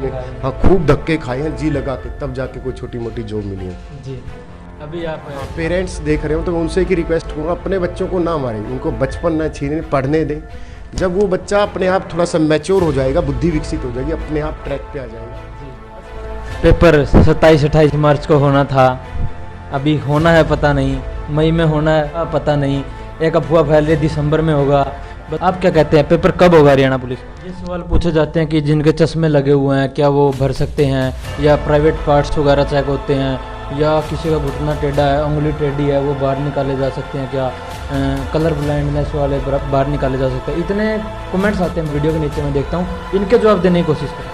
के, हाँ खूब धक्के खाए हैं जी लगा के, तब जाके कोई छोटी मोटी जॉब मिली है जी। अभी आप पेरेंट्स देख रहे हो तो उनसे की रिक्वेस्ट करूँगा, अपने बच्चों को ना मारें, उनको बचपन ना छीने, पढ़ने दें। जब वो बच्चा अपने आप थोड़ा सा मैच्योर हो जाएगा, बुद्धि विकसित हो जाएगी, अपने आप ट्रैक पे आ जाएगा। पेपर 27-28 मार्च को होना था, अभी होना है पता नहीं, मई में होना है पता नहीं, एक अफवाह फैल रही दिसंबर में होगा। आप क्या कहते हैं, पेपर कब होगा हरियाणा पुलिस? ये सवाल पूछे जाते हैं कि जिनके चश्मे लगे हुए हैं क्या वो भर सकते हैं, या प्राइवेट पार्ट्स वगैरह चेक होते हैं, या किसी का घुटना टेढ़ा है, उंगली टेढ़ी है, वो बाहर निकाले जा सकते हैं क्या, कलर ब्लाइंडनेस वाले बाहर निकाले जा सकते हैं। इतने कमेंट्स आते हैं वीडियो के नीचे, मैं देखता हूँ, इनके जवाब देने की कोशिश करें।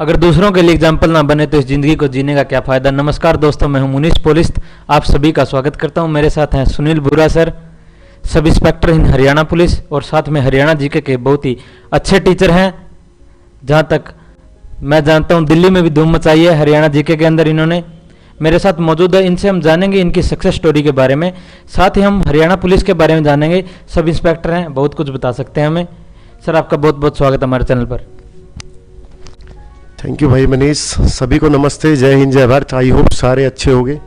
अगर दूसरों के लिए एग्जाम्पल ना बने तो इस जिंदगी को जीने का क्या फ़ायदा। नमस्कार दोस्तों, मैं हूं मुनीश पोलिस्ट, आप सभी का स्वागत करता हूं। मेरे साथ हैं सुनील बुरा सर, सब इंस्पेक्टर इन हरियाणा पुलिस, और साथ में हरियाणा जीके के बहुत ही अच्छे टीचर हैं। जहां तक मैं जानता हूं दिल्ली में भी धूम मचाई है हरियाणा जीके के अंदर इन्होंने। मेरे साथ मौजूद है, इनसे हम जानेंगे इनकी सक्सेस स्टोरी के बारे में, साथ ही हम हरियाणा पुलिस के बारे में जानेंगे। सब इंस्पेक्टर हैं, बहुत कुछ बता सकते हैं हमें। सर आपका बहुत बहुत स्वागत है हमारे चैनल पर। थैंक यू भाई मनीष, सभी को नमस्ते, जय हिंद जय भारत। आई होप सारे अच्छे होंगे।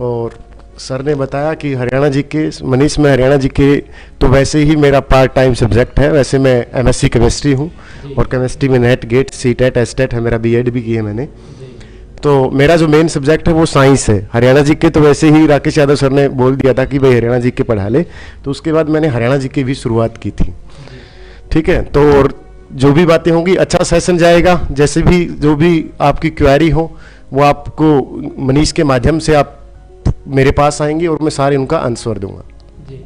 और सर ने बताया कि हरियाणा जी के, मनीष में हरियाणा जी के तो वैसे ही मेरा पार्ट टाइम सब्जेक्ट है। वैसे मैं एमएससी केमिस्ट्री हूँ और केमिस्ट्री में NET GATE C TET S TET है, मेरा बीएड भी की है मैंने। तो मेरा जो मेन सब्जेक्ट है वो साइंस है। हरियाणा जी के तो वैसे ही राकेश यादव सर ने बोल दिया था कि भाई हरियाणा जी के पढ़ा ले, तो उसके बाद मैंने हरियाणा जी की भी शुरुआत की थी। ठीक है, तो और जो भी बातें होंगी, अच्छा सेशन जाएगा। जैसे भी जो भी आपकी क्वेरी हो वो आपको मनीष के माध्यम से आप मेरे पास आएंगे और मैं सारे उनका आंसर दूंगा। जी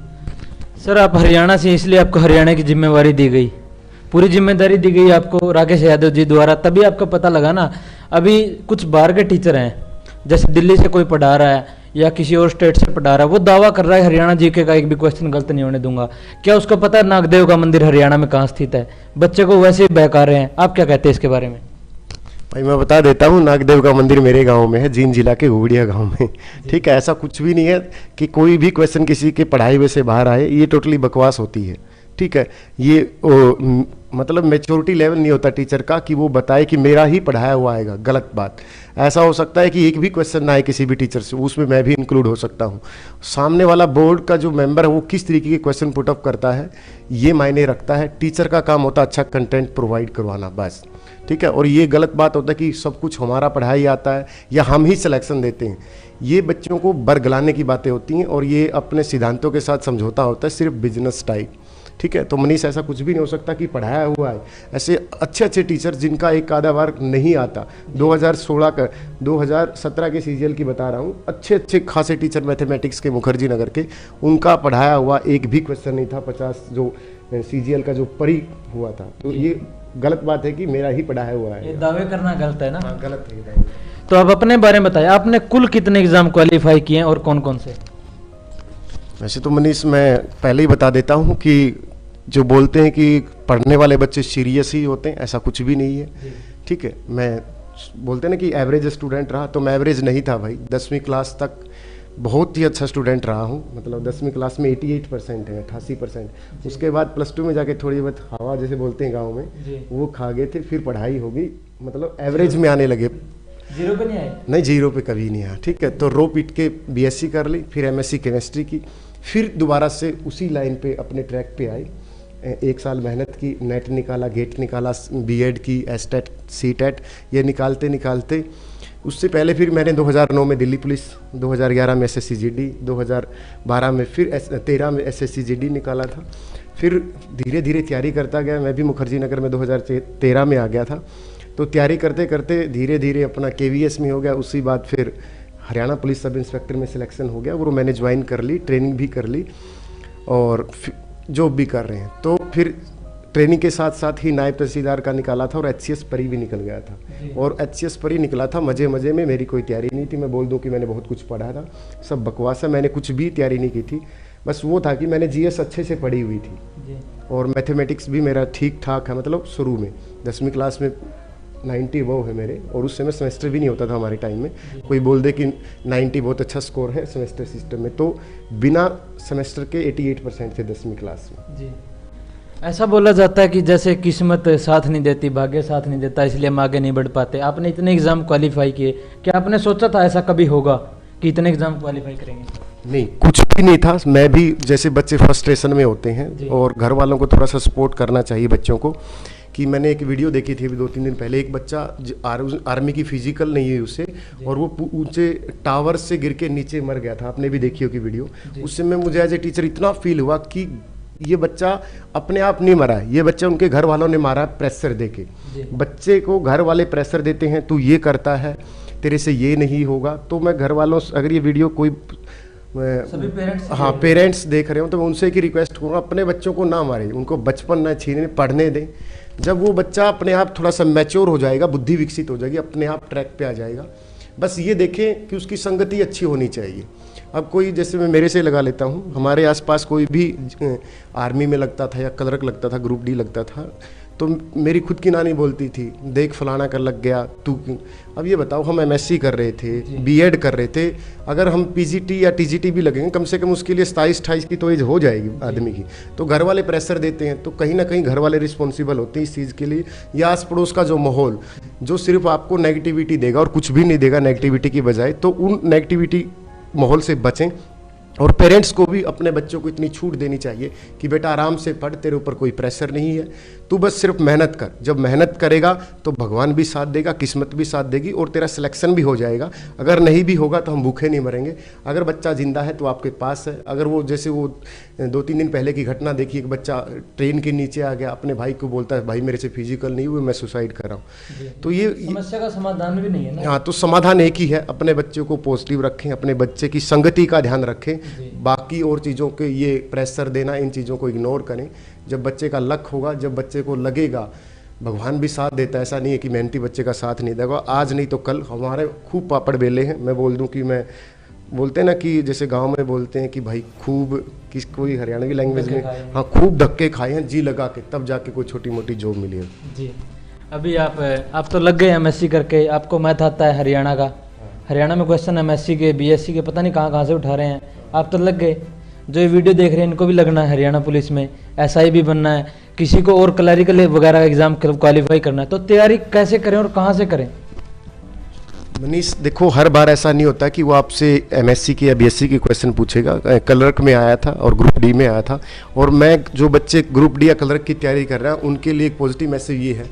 सर, आप हरियाणा से, इसलिए आपको हरियाणा की जिम्मेवारी दी गई, पूरी जिम्मेदारी दी गई आपको राकेश यादव जी द्वारा, तभी आपको पता लगा ना। अभी कुछ बाहर के टीचर हैं, जैसे दिल्ली से कोई पढ़ा रहा है या किसी और स्टेट से पढ़ा रहा है, वो दावा कर रहा है हरियाणा जीके का एक भी क्वेश्चन गलत नहीं होने दूंगा। क्या उसको पता है नागदेव का मंदिर हरियाणा में कहाँ स्थित है? बच्चे को वैसे ही बहका रहे हैं। आप क्या कहते हैं इसके बारे में? भाई मैं बता देता हूँ, नागदेव का मंदिर मेरे गांव में है, जींद जिला के घुगड़िया गांव में। ठीक है, ऐसा कुछ भी नहीं है कि कोई भी क्वेश्चन किसी के पढ़ाई में से बाहर आए, ये टोटली बकवास होती है। ठीक है, ये मतलब मेच्योरिटी लेवल नहीं होता टीचर का कि वो बताए कि मेरा ही पढ़ाया हुआ आएगा, गलत बात। ऐसा हो सकता है कि एक भी क्वेश्चन ना आए किसी भी टीचर से, उसमें मैं भी इंक्लूड हो सकता हूँ। सामने वाला बोर्ड का जो मेंबर है वो किस तरीके के क्वेश्चन पुट अप करता है, ये मायने रखता है। टीचर का काम होता है अच्छा कंटेंट प्रोवाइड करवाना, बस। ठीक है, और ये गलत बात होता है कि सब कुछ हमारा पढ़ाई आता है या हम ही सिलेक्शन देते हैं। ये बच्चों को बरगलाने की बातें होती हैं और ये अपने सिद्धांतों के साथ समझौता होता है, सिर्फ बिजनेस टाइप। ठीक है, तो मनीष ऐसा कुछ भी नहीं हो सकता कि पढ़ाया हुआ है। ऐसे अच्छे अच्छे टीचर जिनका एक आधा बार नहीं आता, 2017 के सीजीएल की बता रहा हूँ, अच्छे अच्छे खासे टीचर मैथमेटिक्स के मुखर्जी नगर के, उनका पढ़ाया हुआ एक भी क्वेश्चन नहीं था 50 जो सीजीएल का जो परी हुआ था। तो ये गलत बात है कि मेरा ही पढ़ाया हुआ है, ये दावे करना गलत है ना? हाँ, गलत है। तो आप अपने बारे में बताइए, आपने कुल कितने एग्जाम क्वालिफाई किए हैं और कौन कौन से? वैसे तो मनीष मैं पहले ही बता देता हूँ कि जो बोलते हैं कि पढ़ने वाले बच्चे सीरियस ही होते हैं, ऐसा कुछ भी नहीं है। ठीक है, मैं बोलते हैं ना कि एवरेज स्टूडेंट रहा, तो मैं एवरेज नहीं था भाई। 10वीं क्लास तक बहुत ही अच्छा स्टूडेंट रहा हूँ, मतलब 10वीं क्लास में 88% है, 88%। उसके बाद +2 में जाके थोड़ी बहुत हवा जैसे बोलते हैं गाँव में, वो खा गए थे, फिर पढ़ाई होगी, मतलब एवरेज में आने लगे। जीरो पे नहीं आए? नहीं, जीरो पे कभी नहीं आया। ठीक है, तो रो पीट के बीएससी कर ली, फिर एमएससी केमिस्ट्री की, फिर दोबारा से उसी लाइन पे अपने ट्रैक पे आई। 1 साल मेहनत की, नेट निकाला, गेट निकाला, बीएड की, एस टेट सी टेट, ये निकालते निकालते उससे पहले फिर मैंने 2009 में दिल्ली पुलिस, 2011 में एसएससी जीडी, 2012 में फिर 13 में एसएससी जीडी निकाला था। फिर धीरे धीरे तैयारी करता गया। मैं भी मुखर्जी नगर में 2013 में आ गया था। तो तैयारी करते करते धीरे धीरे अपना केवीएस में हो गया। उसी बाद फिर हरियाणा पुलिस सब इंस्पेक्टर में सिलेक्शन हो गया, वो मैंने ज्वाइन कर ली, ट्रेनिंग भी कर ली और जॉब भी कर रहे हैं। तो फिर ट्रेनिंग के साथ साथ ही नायब तहसीलदार का निकाला था और एचसीएस परी भी निकल गया था। और एचसीएस परी निकला था मज़े मज़े में, मेरी कोई तैयारी नहीं थी। मैं बोल दूं कि मैंने बहुत कुछ पढ़ा था, सब बकवास है, मैंने कुछ भी तैयारी नहीं की थी। बस वो था कि मैंने जीएस अच्छे से पढ़ी हुई थी और मैथमेटिक्स भी मेरा ठीक ठाक है, मतलब शुरू में 10वीं क्लास में 90 वो है मेरे, और उस समय सेमेस्टर भी नहीं होता था हमारे टाइम में। कोई बोल दे कि 90 बहुत अच्छा स्कोर है सेमेस्टर सिस्टम में, तो बिना सेमेस्टर के 88% थे 10वीं क्लास में। जी। ऐसा बोला जाता है कि जैसे किस्मत साथ नहीं देती, भाग्य साथ नहीं देता, इसलिए हम आगे नहीं बढ़ पाते। आपने इतने एग्जाम क्वालिफाई किए, क्या आपने सोचा था ऐसा कभी होगा कि इतने एग्जाम क्वालिफाई करेंगे? नहीं, कुछ भी नहीं था। मैं भी जैसे बच्चे फ्रस्ट्रेशन में होते हैं और घर वालों को थोड़ा सा सपोर्ट करना चाहिए बच्चों को, कि मैंने एक वीडियो देखी थी अभी 2-3 दिन पहले। एक बच्चा आर्मी की फिजिकल नहीं है उसे, और वो ऊंचे टावर से गिर के नीचे मर गया था। आपने भी देखी होगी वीडियो। उससे मैं मुझे एज ए टीचर इतना फील हुआ कि ये बच्चा अपने आप नहीं मरा है, ये बच्चा उनके घर वालों ने मारा प्रेशर दे के। बच्चे को घर वाले प्रेशर देते हैं, तू ये करता है, तेरे से ये नहीं होगा। तो मैं घर वालों से, अगर ये वीडियो कोई सभी पेरेंट्स, हाँ पेरेंट्स देख रहे हो, तो मैं उनसे एक रिक्वेस्ट करूँगा, अपने बच्चों को ना मारें, उनको बचपन ना छीने, पढ़ने दें। जब वो बच्चा अपने आप थोड़ा सा मैच्योर हो जाएगा, बुद्धि विकसित हो जाएगी, अपने आप ट्रैक पे आ जाएगा। बस ये देखें कि उसकी संगति अच्छी होनी चाहिए। अब कोई, जैसे मैं मेरे से लगा लेता हूँ, हमारे आसपास कोई भी आर्मी में लगता था या क्लर्क लगता था, ग्रुप डी लगता था, तो मेरी खुद की नानी बोलती थी, देख फलाना कर लग गया तू। अब ये बताओ, हम एमएससी कर रहे थे, बीएड कर रहे थे, अगर हम पीजीटी या टीजीटी भी लगेंगे, कम से कम उसके लिए 27-28 की तो एज हो जाएगी आदमी की। तो घर वाले प्रेशर देते हैं, तो कहीं ना कहीं घर वाले रिस्पॉन्सिबल होते हैं इस चीज़ के लिए। या आस पड़ोस का जो माहौल, जो सिर्फ आपको नेगेटिविटी देगा और कुछ भी नहीं देगा नेगेटिविटी की बजाय, तो उन नेगेटिविटी माहौल से बचें। और पेरेंट्स को भी अपने बच्चों को इतनी छूट देनी चाहिए कि बेटा आराम से पढ़, तेरे ऊपर कोई प्रेशर नहीं है, तू बस सिर्फ मेहनत कर। जब मेहनत करेगा तो भगवान भी साथ देगा, किस्मत भी साथ देगी, और तेरा सिलेक्शन भी हो जाएगा। अगर नहीं भी होगा तो हम भूखे नहीं मरेंगे। अगर बच्चा जिंदा है तो आपके पास है। अगर वो, जैसे वो 2-3 दिन पहले की घटना देखी, एक बच्चा ट्रेन के नीचे आ गया, अपने भाई को बोलता है, भाई मेरे से फिजिकल नहीं हुए, मैं सुसाइड कर रहा हूँ। तो ये समस्या का समाधान भी नहीं है ना। हाँ, तो समाधान एक ही है, अपने बच्चों को पॉजिटिव रखें, अपने बच्चे की संगति का ध्यान रखें। बाकी और चीज़ों के ये प्रेशर देना, इन चीज़ों को इग्नोर करें। जब बच्चे का लक होगा, जब बच्चे को लगेगा, भगवान भी साथ देता है। ऐसा नहीं है कि मेहनती बच्चे का साथ नहीं देगा। आज नहीं तो कल हमारे खूब पापड़ बेले हैं। मैं बोल दूं कि मैं, बोलते हैं ना कि जैसे गांव में बोलते हैं कि भाई खूब, किस कोई हरियाणवी लैंग्वेज में, हाँ, खूब धक्के खाए हैं जी लगा के, तब जाके कोई छोटी मोटी जॉब मिली है। जी, अभी आप तो लग गए एमएससी करके, आपको मैथ आता है हरियाणा का। हरियाणा में क्वेश्चन एमएससी के, बीएससी के, पता नहीं कहाँ से उठा रहे हैं। आप तो लग गए, जो ये वीडियो देख रहे हैं इनको भी लगना है हरियाणा पुलिस में, एसआई भी बनना है, किसी को और क्लरिकल वगैरह एग्जाम क्वालिफाई करना है, तो तैयारी कैसे करें और कहाँ से करें? मनीष, देखो, हर बार ऐसा नहीं होता कि वो आपसे एमएससी की या बीएससी की क्वेश्चन पूछेगा। क्लर्क में आया था और ग्रुप डी में आया था, और मैं, जो बच्चे ग्रुप डी या क्लर्क की तैयारी कर रहे हैं उनके लिए एक पॉजिटिव मैसेज ये है,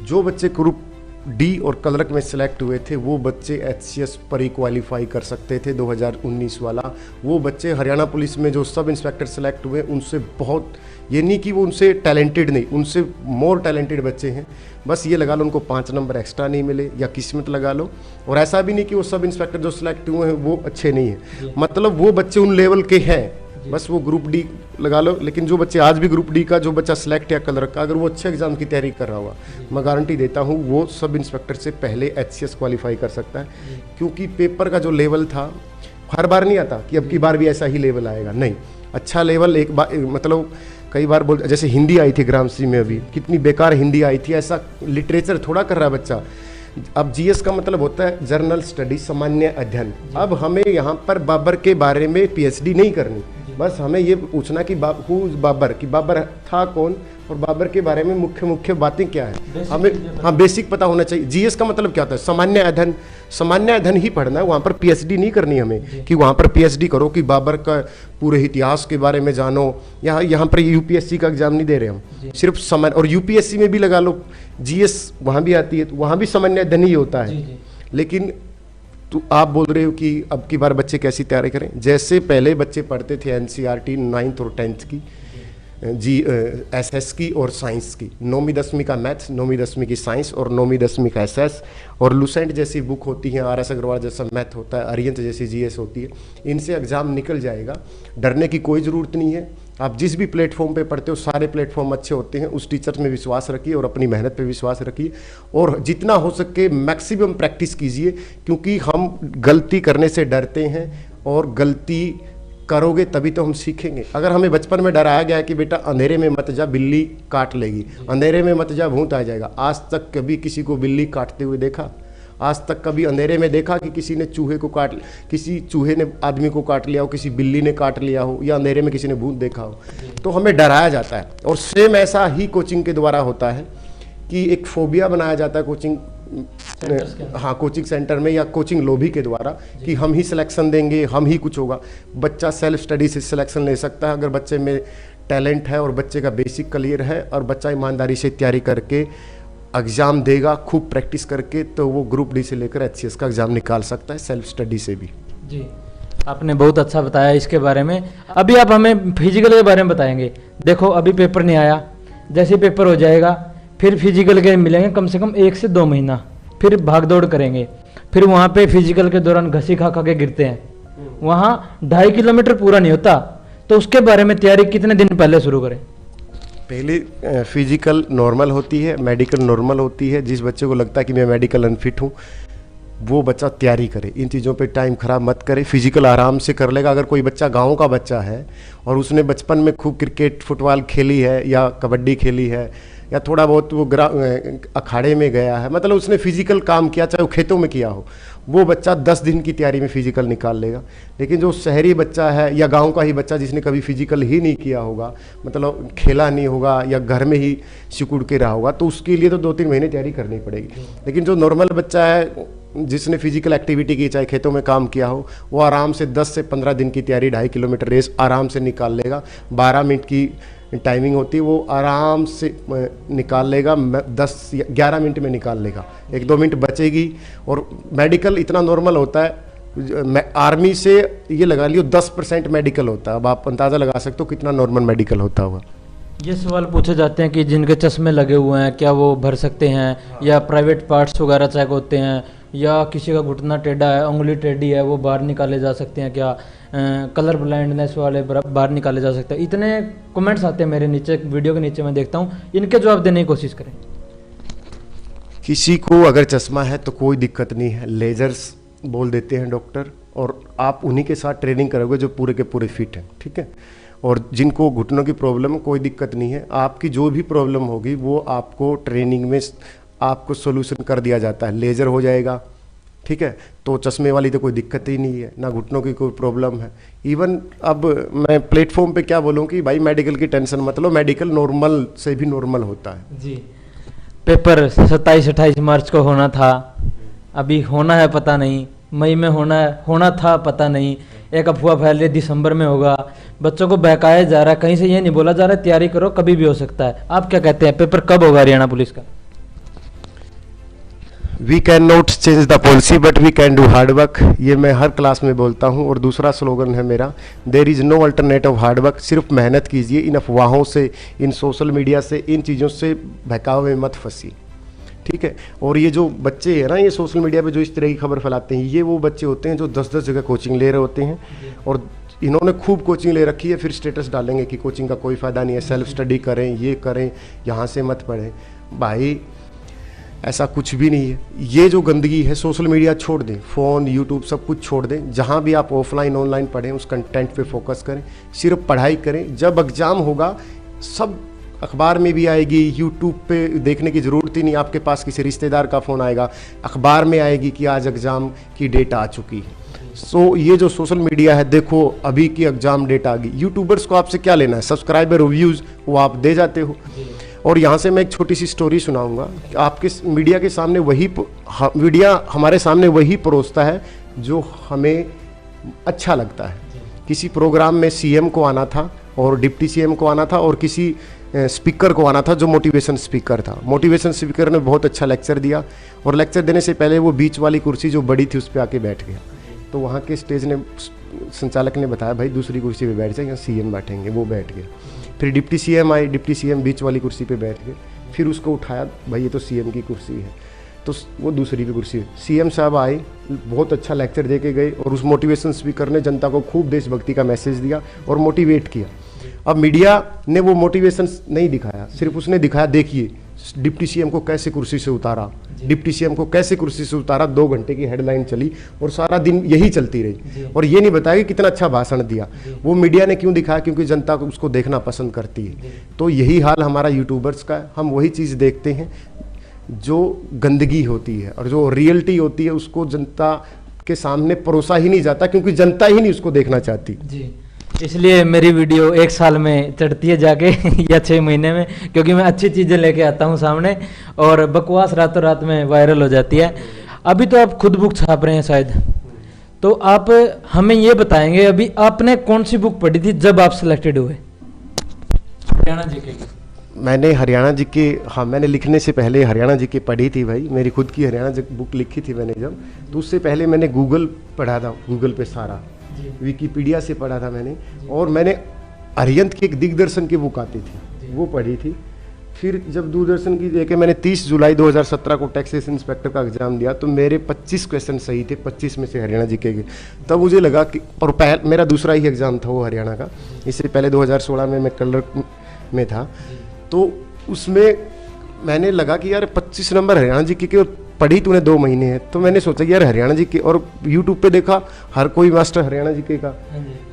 जो बच्चे ग्रुप डी और क्लर्क में सिलेक्ट हुए थे वो बच्चे एचसीएस पर क्वालिफाई कर सकते थे 2019 वाला। वो बच्चे हरियाणा पुलिस में जो सब इंस्पेक्टर सेलेक्ट हुए उनसे बहुत, ये नहीं कि वो उनसे टैलेंटेड नहीं, उनसे मोर टैलेंटेड बच्चे हैं। बस ये लगा लो उनको 5 नंबर एक्स्ट्रा नहीं मिले, या किस्मत लगा लो। और ऐसा भी नहीं कि वो सब इंस्पेक्टर जो सिलेक्ट हुए हैं वो अच्छे नहीं हैं, मतलब वो बच्चे उन लेवल के हैं, बस वो ग्रुप डी लगा लो। लेकिन जो बच्चे आज भी ग्रुप डी का जो बच्चा सिलेक्ट या क्लर्क का, अगर वो अच्छे एग्जाम की तैयारी कर रहा होगा, मैं गारंटी देता हूँ वो सब इंस्पेक्टर से पहले एचसीएस क्वालिफाई कर सकता है। क्योंकि पेपर का जो लेवल था, हर बार नहीं आता कि अब की बार भी ऐसा ही लेवल आएगा, नहीं, अच्छा लेवल एक बार, मतलब कई बार बोल, जैसे हिंदी आई थी ग्रामसी में, अभी कितनी बेकार हिंदी आई थी। ऐसा लिटरेचर थोड़ा कर रहा है बच्चा। अब जीएस का मतलब होता है जनरल स्टडी, सामान्य अध्ययन। अब हमें यहाँ पर बाबर के बारे में पीएचडी नहीं करनी, बस हमें ये पूछना कि हु बाबर, कि बाबर था कौन और बाबर के बारे में मुख्य मुख्य बातें क्या है, हमें हाँ बेसिक पता होना चाहिए। जीएस का मतलब क्या होता है? सामान्य अध्ययन, सामान्य अध्ययन ही पढ़ना है, वहाँ पर पीएचडी नहीं करनी हमें कि वहाँ पर पीएचडी करो कि बाबर का पूरे इतिहास के बारे में जानो। यहाँ पर यूपीएससी का एग्जाम नहीं दे रहे हम, सिर्फ सामान्य। और यूपीएससी में भी लगा लो जीएस वहाँ भी आती है, तो वहाँ भी सामान्य अध्ययन ही होता है। लेकिन तो आप बोल रहे हो कि अब की बार बच्चे कैसी तैयारी करें? जैसे पहले बच्चे पढ़ते थे एनसीईआरटी 9th और 10th की, एसएस की और साइंस की, 9वीं 10वीं का मैथ्स, 9वीं 10वीं की साइंस और 9वीं 10वीं का एसएस, और लुसेंट जैसी बुक होती है, आरएस अग्रवाल जैसा मैथ होता है, अरियंत जैसी जीएस होती है, इनसे एग्जाम निकल जाएगा। डरने की कोई ज़रूरत नहीं है। आप जिस भी प्लेटफॉर्म पे पढ़ते हो सारे प्लेटफॉर्म अच्छे होते हैं। उस टीचर में विश्वास रखिए और अपनी मेहनत पे विश्वास रखिए, और जितना हो सके मैक्सिमम प्रैक्टिस कीजिए, क्योंकि हम गलती करने से डरते हैं, और गलती करोगे तभी तो हम सीखेंगे। अगर हमें बचपन में डराया गया है कि बेटा अंधेरे में मत जा, बिल्ली काट लेगी, अंधेरे में मत जा, भूत आ जाएगा, आज तक कभी किसी को बिल्ली काटते हुए देखा? आज तक कभी अंधेरे में देखा कि किसी ने चूहे को काट, किसी चूहे ने आदमी को काट लिया हो, किसी बिल्ली ने काट लिया हो, या अंधेरे में किसी ने भूत देखा हो? तो हमें डराया जाता है। और सेम ऐसा ही कोचिंग के द्वारा होता है कि एक फोबिया बनाया जाता है कोचिंग, हाँ, कोचिंग सेंटर में या कोचिंग लॉबी के द्वारा, कि हम ही सिलेक्शन देंगे, हम ही कुछ होगा। बच्चा सेल्फ स्टडी से सिलेक्शन ले सकता है अगर बच्चे में टैलेंट है और बच्चे का बेसिक क्लियर है और बच्चा ईमानदारी से तैयारी करके एग्ज़ाम देगा, खूब प्रैक्टिस करके, तो वो ग्रुप डी से लेकर HCS का एग्ज़ाम निकाल सकता है सेल्फ स्टडी से भी। जी, आपने बहुत अच्छा बताया इसके बारे में। अभी आप हमें फिजिकल के बारे में बताएंगे। देखो अभी पेपर नहीं आया, जैसे पेपर हो जाएगा फिर फिजिकल के मिलेंगे कम से कम 1 से 2 महीना, फिर भाग दौड़ करेंगे, फिर वहाँ पे फिजिकल के दौरान घसी खा के गिरते हैं, वहाँ 2.5 किलोमीटर पूरा नहीं होता। तो उसके बारे में तैयारी कितने दिन पहले शुरू करें? पहले फिजिकल नॉर्मल होती है, मेडिकल नॉर्मल होती है। जिस बच्चे को लगता है कि मैं मेडिकल अनफिट हूँ, वो बच्चा तैयारी करे, इन चीज़ों पे टाइम खराब मत करे। फिजिकल आराम से कर लेगा। अगर कोई बच्चा गांव का बच्चा है और उसने बचपन में खूब क्रिकेट फुटबॉल खेली है या कबड्डी खेली है या थोड़ा बहुत वो अखाड़े में गया है, मतलब उसने फिजिकल काम किया, चाहे वो खेतों में किया हो, वो बच्चा 10 दिन की तैयारी में फिजिकल निकाल लेगा। लेकिन जो शहरी बच्चा है या गांव का ही बच्चा जिसने कभी फिजिकल ही नहीं किया होगा, मतलब खेला नहीं होगा या घर में ही सिकुड़ के रहा होगा, तो उसके लिए तो 2-3 महीने तैयारी करनी पड़ेगी। लेकिन जो नॉर्मल बच्चा है जिसने फिजिकल एक्टिविटी की, चाहे खेतों में काम किया हो, वो आराम से 10 से 15 दिन की तैयारी 2.5 किलोमीटर रेस आराम से निकाल लेगा। 12 मिनट की टाइमिंग होती है, वो आराम से निकाल लेगा, 10 या 11 मिनट में निकाल लेगा, 1-2 मिनट बचेगी। और मेडिकल इतना नॉर्मल होता है, आर्मी से ये लगा लियो 10% मेडिकल होता है। अब आप अंदाज़ा लगा सकते हो कितना नॉर्मल मेडिकल होता होगा। ये सवाल पूछे जाते हैं कि जिनके चश्मे लगे हुए हैं क्या वो भर सकते हैं, या प्राइवेट पार्ट्स वगैरह चेक होते हैं, या किसी का घुटना टेढ़ा है, उंगली टेढ़ी है, वो बाहर निकाले जा सकते हैं क्या, कलर ब्लाइंडनेस वाले बाहर निकाले जा सकते हैं। इतने कमेंट्स आते हैं मेरे नीचे, वीडियो के नीचे मैं देखता हूँ, इनके जवाब देने की कोशिश करें। किसी को अगर चश्मा है तो कोई दिक्कत नहीं है, लेजर्स बोल देते हैं डॉक्टर, और आप उन्हीं के साथ ट्रेनिंग करोगे जो पूरे के पूरे फिट हैं, ठीक है। और जिनको घुटनों की प्रॉब्लम, कोई दिक्कत नहीं है, आपकी जो भी प्रॉब्लम होगी वो आपको ट्रेनिंग में आपको सोल्यूशन कर दिया जाता है। लेज़र हो जाएगा, ठीक है, तो चश्मे वाली तो कोई दिक्कत ही नहीं है, ना घुटनों की कोई प्रॉब्लम है। इवन अब मैं प्लेटफॉर्म पे क्या बोलूँ कि भाई मेडिकल की टेंशन मत लो, मेडिकल नॉर्मल से भी नॉर्मल होता है। जी, पेपर 27-28 मार्च को होना था, अभी होना है पता नहीं, मई में होना था पता नहीं, एक अफवाह फैल रही दिसंबर में होगा, बच्चों को बहकाया जा रहा है, कहीं से ये नहीं बोला जा रहा है तैयारी करो कभी भी हो सकता है। आप क्या कहते हैं, पेपर कब होगा हरियाणा पुलिस का? We can not change the policy but we can do hard work, ये मैं हर क्लास में बोलता हूँ। और दूसरा स्लोगन है मेरा, there is no alternate of hard work. सिर्फ मेहनत कीजिए, इन अफवाहों से, इन सोशल मीडिया से, इन चीज़ों से बहकावे में मत फंसी, ठीक है। और ये जो बच्चे हैं ना, ये सोशल मीडिया पे जो इस तरह की खबर फैलाते हैं, ये वो बच्चे होते हैं जो 10-10 जगह कोचिंग ले रहे होते हैं, और इन्होंने खूब कोचिंग ले रखी है, फिर स्टेटस डालेंगे कि कोचिंग का कोई फ़ायदा नहीं है, सेल्फ स्टडी करें, ये करें, यहाँ से मत पढ़ें। भाई ऐसा कुछ भी नहीं है। ये जो गंदगी है, सोशल मीडिया छोड़ दें, फ़ोन, यूट्यूब सब कुछ छोड़ दें, जहाँ भी आप ऑफलाइन ऑनलाइन पढ़ें उस कंटेंट पे फोकस करें, सिर्फ पढ़ाई करें। जब एग्ज़ाम होगा सब अखबार में भी आएगी, यूट्यूब पे देखने की ज़रूरत ही नहीं, आपके पास किसी रिश्तेदार का फ़ोन आएगा, अखबार में आएगी कि आज एग्ज़ाम की डेट आ चुकी है। सो ये जो सोशल मीडिया है, देखो अभी की एग्ज़ाम डेट आ गई। यूट्यूबर्स को आपसे क्या लेना है, सब्सक्राइबर, रिव्यूज़ वो आप दे जाते हो। और यहाँ से मैं एक छोटी सी स्टोरी सुनाऊंगा। आपके मीडिया के सामने मीडिया हमारे सामने वही परोसता है जो हमें अच्छा लगता है। किसी प्रोग्राम में सीएम को आना था और डिप्टी सीएम को आना था और किसी स्पीकर को आना था जो मोटिवेशन स्पीकर था। मोटिवेशन स्पीकर ने बहुत अच्छा लेक्चर दिया और लेक्चर देने से पहले वो बीच वाली कुर्सी जो बड़ी थी उस पर आके बैठ गया। तो वहाँ के स्टेज ने संचालक ने बताया भाई दूसरी कुर्सी पे बैठ जाए, यहाँ सीएम बैठेंगे। वो बैठ गए। फिर डिप्टी सीएम आए, डिप्टी सीएम बीच वाली कुर्सी पे बैठ गए। फिर उसको उठाया, भाई ये तो सीएम की कुर्सी है, तो वो दूसरी भी कुर्सी है। सीएम साहब आए, बहुत अच्छा लेक्चर दे के गए और उस मोटिवेशन स्पीकर ने जनता को खूब देशभक्ति का मैसेज दिया और मोटिवेट किया। अब मीडिया ने वो मोटिवेशन नहीं दिखाया, सिर्फ उसने दिखाया देखिए डिप्टी सीएम को कैसे कुर्सी से उतारा, डिप्टी सीएम को कैसे कुर्सी से उतारा। 2 घंटे की हेडलाइन चली और सारा दिन यही चलती रही और ये नहीं बताया कि कितना अच्छा भाषण दिया। वो मीडिया ने क्यों दिखाया? क्योंकि जनता को उसको देखना पसंद करती है। तो यही हाल हमारा यूट्यूबर्स का है, हम वही चीज़ देखते हैं। जो गंदगी होती है और जो रियलिटी होती है उसको जनता के सामने परोसा ही नहीं जाता, क्योंकि जनता ही नहीं उसको देखना चाहती। जी, इसलिए मेरी वीडियो 1 साल में चढ़ती है जाके या 6 महीने में, क्योंकि मैं अच्छी चीज़ें लेके आता हूँ सामने और बकवास रातों रात में वायरल हो जाती है। अभी तो आप खुद बुक छाप रहे हैं शायद, तो आप हमें ये बताएंगे अभी आपने कौन सी बुक पढ़ी थी जब आप सिलेक्टेड हुए हरियाणा जीके की? मैंने हरियाणा जी के, हाँ मैंने लिखने से पहले हरियाणा जी के पढ़ी थी भाई, मेरी खुद की हरियाणा जी बुक लिखी थी मैंने जब, तो उससे पहले मैंने गूगल पढ़ा था, गूगल पे सारा विकिपीडिया से पढ़ा था मैंने, और मैंने अरिहंत की एक दिग्दर्शन की बुक आती थी वो पढ़ी थी। फिर जब दूरदर्शन की देखे मैंने 30 जुलाई 2017 को टैक्सेशन इंस्पेक्टर का एग्जाम दिया, तो मेरे 25 क्वेश्चन सही थे, 25 में से हरियाणा जीके के। तब मुझे लगा कि, और मेरा दूसरा ही एग्जाम था वो हरियाणा का, इससे पहले 2016 में मैं कलर में था, तो उसमें मैंने लगा कि यार 25 नंबर हरियाणा जीके के और पढ़ी तूने 2 महीने है, तो मैंने सोचा यार हरियाणा जीके, और यूट्यूब पे देखा हर कोई मास्टर हरियाणा जीके का,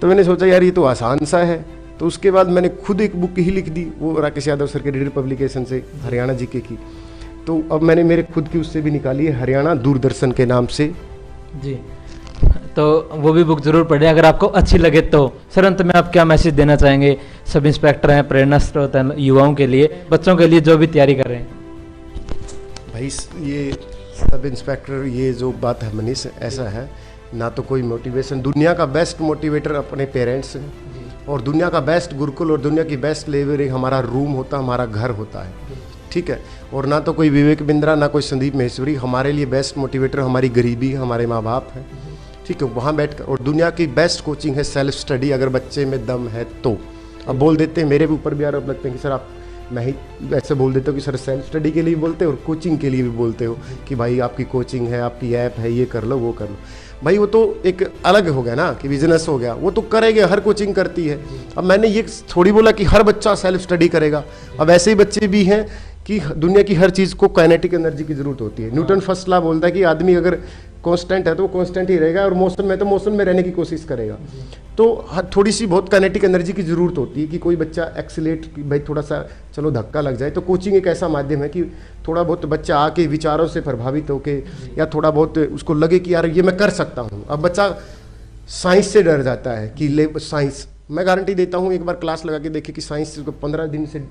तो मैंने सोचा यार ये तो आसान सा है। तो उसके बाद मैंने खुद एक बुक ही लिख दी, वो राकेश यादव सर के रीडर पब्लिकेशन से, हरियाणा जीके की। तो अब मैंने मेरे खुद की उससे भी निकाली है, हरियाणा दूरदर्शन के नाम से। जी, तो वो भी बुक जरूर पढ़ें अगर आपको अच्छी लगे तो। सर अंत में आप क्या मैसेज देना चाहेंगे सब इंस्पेक्टर हैं, प्रेरणा स्रोत हैं युवाओं के लिए, बच्चों के लिए जो भी तैयारी कर रहे हैं? भाई ये सब इंस्पेक्टर, ये जो बात है मनीष, ऐसा है ना तो कोई मोटिवेशन, दुनिया का बेस्ट मोटिवेटर अपने पेरेंट्स हैं, और दुनिया का बेस्ट गुरुकुल और दुनिया की बेस्ट लाइब्रेरी हमारा रूम होता है, हमारा घर होता है, ठीक है। और ना तो कोई विवेक बिंद्रा, ना कोई संदीप महेश्वरी, हमारे लिए बेस्ट मोटिवेटर हमारी गरीबी, हमारे माँ बाप है, ठीक है, वहाँ बैठ कर। और दुनिया की बेस्ट कोचिंग है सेल्फ स्टडी, अगर बच्चे में दम है तो। अब बोल देते हैं, मेरे ऊपर भी आरोप लगते हैं कि सर आप, मैं ही ऐसे बोल देता हूँ कि सर सेल्फ स्टडी के लिए भी बोलते हो और कोचिंग के लिए भी बोलते हो कि भाई आपकी कोचिंग है, आपकी ऐप है, ये कर लो वो कर लो। भाई वो तो एक अलग हो गया ना कि बिजनेस हो गया, वो तो करेंगे, हर कोचिंग करती है। अब मैंने ये थोड़ी बोला कि हर बच्चा सेल्फ स्टडी करेगा, अब ऐसे ही बच्चे भी हैं कि दुनिया की हर चीज़ को काइनेटिक एनर्जी की जरूरत होती है। न्यूटन फर्स्ट लॉ बोलता है कि आदमी अगर कांस्टेंट है तो वो कांस्टेंट ही रहेगा, और मौसम में तो मौसम में रहने की कोशिश करेगा। तो थोड़ी सी बहुत काइनेटिक एनर्जी की ज़रूरत होती है कि कोई बच्चा एक्सीलेट, भाई थोड़ा सा चलो धक्का लग जाए, तो कोचिंग एक ऐसा माध्यम है कि थोड़ा बहुत बच्चा आके विचारों से प्रभावित होके, या थोड़ा बहुत उसको लगे कि यार ये मैं कर सकता हूँ। अब बच्चा साइंस से डर जाता है कि साइंस, मैं गारंटी देता हूँ एक बार क्लास लगा के देखे कि साइंस से 15 दिन से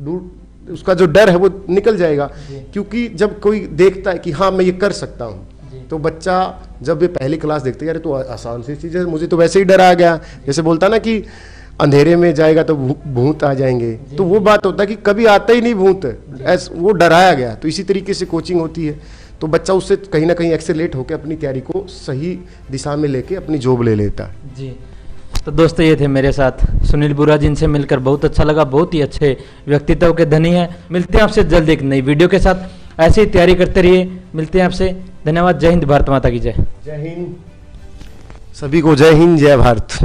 दूर उसका जो डर है वो निकल जाएगा, क्योंकि जब कोई देखता है कि हाँ मैं ये कर सकता हूँ, तो बच्चा जब ये पहली क्लास देखते हैं, यार तो आसान सी चीज़ है, मुझे तो वैसे ही डर आ गया, जैसे बोलता ना कि अंधेरे में जाएगा तो भूत आ जाएंगे, तो वो बात होता है कि कभी आता ही नहीं भूत, वो डराया गया। तो इसी तरीके से कोचिंग होती है, तो बच्चा उससे कहीं ना कहीं एक्सेलेरेट होकर अपनी तैयारी को सही दिशा में लेके अपनी जॉब ले लेता है। जी, तो दोस्तों ये थे मेरे साथ सुनील बुरा, जिनसे मिलकर बहुत अच्छा लगा, बहुत ही अच्छे व्यक्तित्व के धनी हैं। मिलते हैं आपसे जल्द एक नई वीडियो के साथ, ऐसे ही तैयारी करते रहिए। मिलते हैं आपसे, धन्यवाद। जय हिंद, भारत माता की जय। जय हिंद, सभी को जय हिंद, जय भारत।